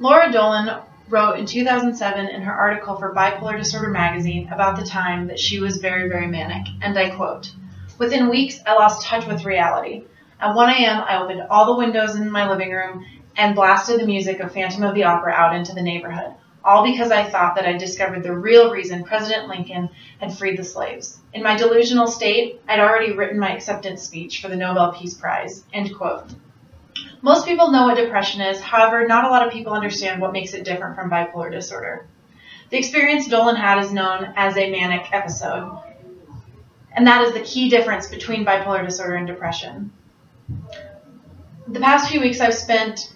Laura Dolan wrote in 2007 in her article for Bipolar Disorder magazine about the time that she was very, very manic, and I quote, "Within weeks, I lost touch with reality. At 1 a.m., I opened all the windows in my living room and blasted the music of Phantom of the Opera out into the neighborhood, all because I thought that I'd discovered the real reason President Lincoln had freed the slaves. In my delusional state, I'd already written my acceptance speech for the Nobel Peace Prize." End quote. Most people know what depression is, however, not a lot of people understand what makes it different from bipolar disorder. The experience Dolan had is known as a manic episode, and that is the key difference between bipolar disorder and depression. The past few weeks I've spent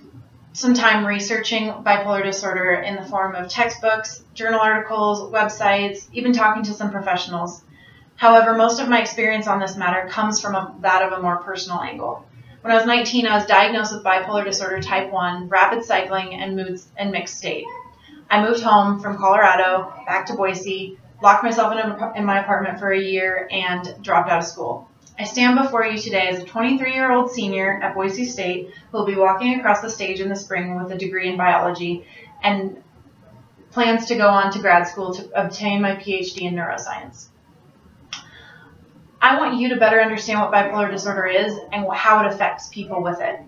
some time researching bipolar disorder in the form of textbooks, journal articles, websites, even talking to some professionals. However, most of my experience on this matter comes from that of a more personal angle. When I was 19, I was diagnosed with bipolar disorder type 1, rapid cycling, and moods and mixed state. I moved home from Colorado, back to Boise, locked myself in my apartment for a year, and dropped out of school. I stand before you today as a 23-year-old senior at Boise State who will be walking across the stage in the spring with a degree in biology and plans to go on to grad school to obtain my PhD in neuroscience. I want you to better understand what bipolar disorder is and how it affects people with it.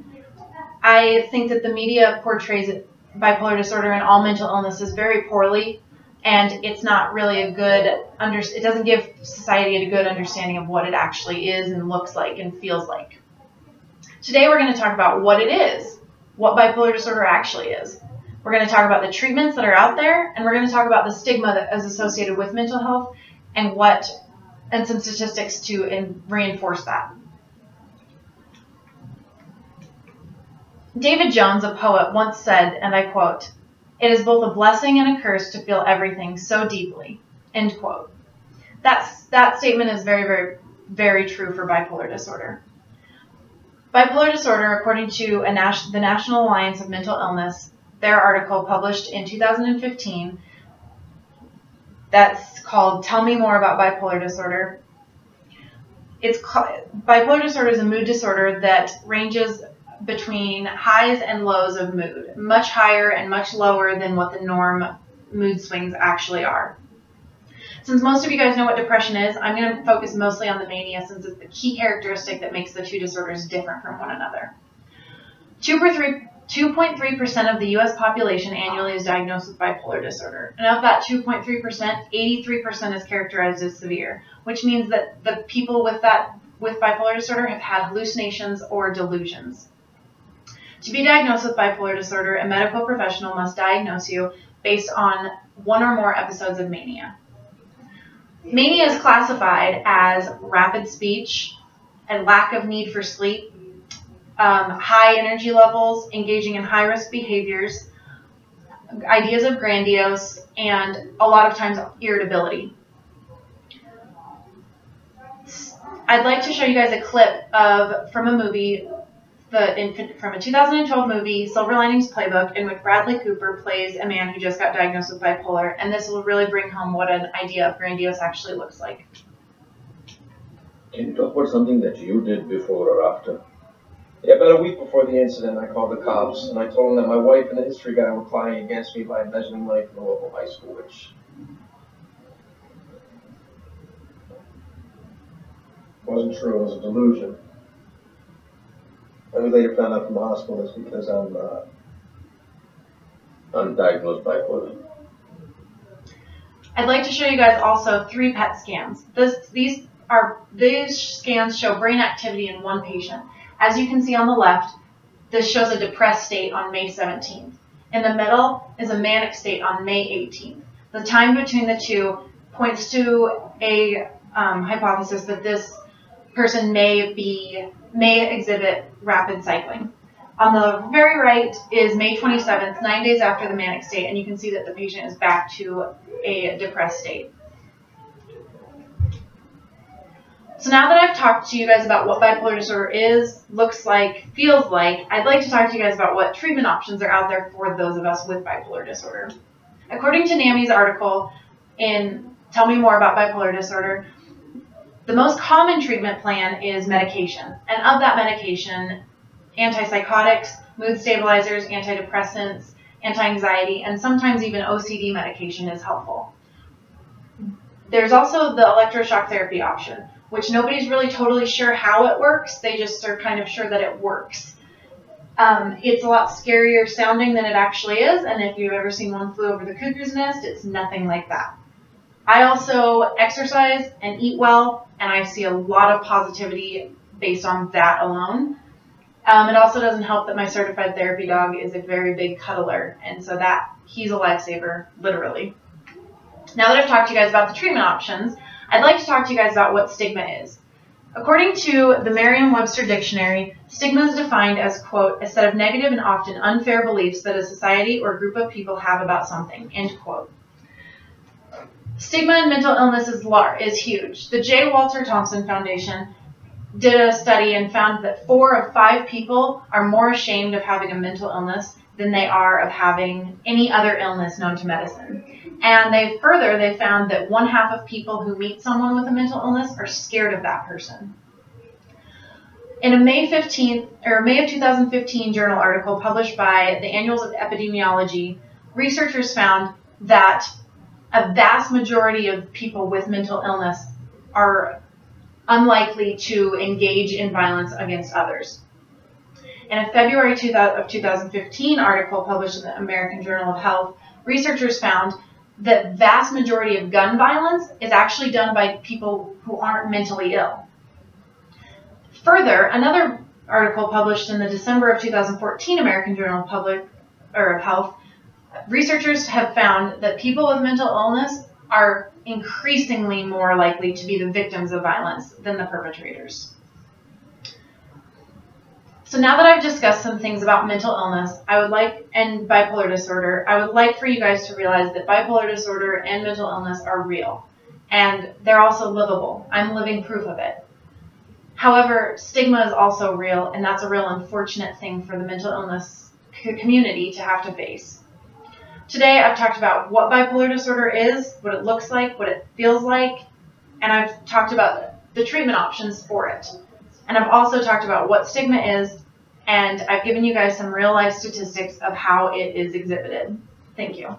I think that the media portrays bipolar disorder and all mental illnesses very poorly, and it's not really a good, it doesn't give society a good understanding of what it actually is and looks like and feels like. Today we're going to talk about what it is, what bipolar disorder actually is. We're going to talk about the treatments that are out there, and we're going to talk about the stigma that is associated with mental health and some statistics to reinforce that. David Jones, a poet, once said, and I quote, "It is both a blessing and a curse to feel everything so deeply." End quote. That statement is very, very, very true for bipolar disorder. Bipolar disorder, according to the National Alliance of Mental Illness, their article published in 2015, that's called "Tell Me More About Bipolar Disorder." Bipolar disorder is a mood disorder that ranges between highs and lows of mood, much higher and much lower than what the norm mood swings actually are. Since most of you guys know what depression is, I'm going to focus mostly on the mania since it's the key characteristic that makes the two disorders different from one another. 2.3% of the U.S. population annually is diagnosed with bipolar disorder. And of that 2.3%, 83% is characterized as severe, which means that the people with bipolar disorder have had hallucinations or delusions. To be diagnosed with bipolar disorder, a medical professional must diagnose you based on one or more episodes of mania. Mania is classified as rapid speech, a lack of need for sleep, high energy levels, engaging in high-risk behaviors, ideas of grandiose, and a lot of times irritability. I'd like to show you guys a clip from a movie, from a 2012 movie, Silver Linings Playbook, in which Bradley Cooper plays a man who just got diagnosed with bipolar, and this will really bring home what an idea of grandiose actually looks like. Can you talk about something that you did before or after? Yeah, about a week before the incident, I called the cops, and I told them that my wife and the history guy were plotting against me by embezzling money from the local high school, which wasn't true. It was a delusion. And we later found out from the hospital it's because I'm Undiagnosed bipolar. I'd like to show you guys also 3 PET scans. These scans show brain activity in one patient. As you can see on the left, this shows a depressed state on May 17th. In the middle is a manic state on May 18th. The time between the two points to a hypothesis that this person may exhibit rapid cycling. On the very right is May 27th, 9 days after the manic state, and you can see that the patient is back to a depressed state. So now that I've talked to you guys about what bipolar disorder is, looks like, feels like, I'd like to talk to you guys about what treatment options are out there for those of us with bipolar disorder. According to NAMI's article in Tell Me More About Bipolar Disorder, the most common treatment plan is medication. And of that medication, antipsychotics, mood stabilizers, antidepressants, anti-anxiety, and sometimes even OCD medication is helpful. There's also the electroshock therapy option, which nobody's really totally sure how it works. They just are kind of sure that it works. It's a lot scarier sounding than it actually is, and if you've ever seen One Flew Over the Cuckoo's Nest, it's nothing like that. I also exercise and eat well, and I see a lot of positivity based on that alone. It also doesn't help that my certified therapy dog is a very big cuddler, and so he's a lifesaver, literally. Now that I've talked to you guys about the treatment options, I'd like to talk to you guys about what stigma is. According to the Merriam-Webster Dictionary, stigma is defined as, quote, a set of negative and often unfair beliefs that a society or group of people have about something, end quote. Stigma in mental illness is huge. The J. Walter Thompson Foundation did a study and found that 4 of 5 people are more ashamed of having a mental illness than they are of having any other illness known to medicine. And they found that 1/2 of people who meet someone with a mental illness are scared of that person. In a May of 2015 journal article published by the Annals of Epidemiology, researchers found that a vast majority of people with mental illness are unlikely to engage in violence against others. In a February of 2015 article published in the American Journal of Health, researchers found that vast majority of gun violence is actually done by people who aren't mentally ill. Further, another article published in the December of 2014 American Journal of Health, researchers have found that people with mental illness are increasingly more likely to be the victims of violence than the perpetrators. So now that I've discussed some things about mental illness and bipolar disorder, I would like for you guys to realize that bipolar disorder and mental illness are real, and they're also livable. I'm living proof of it. However, stigma is also real, and that's a real unfortunate thing for the mental illness community to have to face. Today, I've talked about what bipolar disorder is, what it looks like, what it feels like, and I've talked about the treatment options for it. And I've also talked about what stigma is, and I've given you guys some real-life statistics of how it is exhibited. Thank you.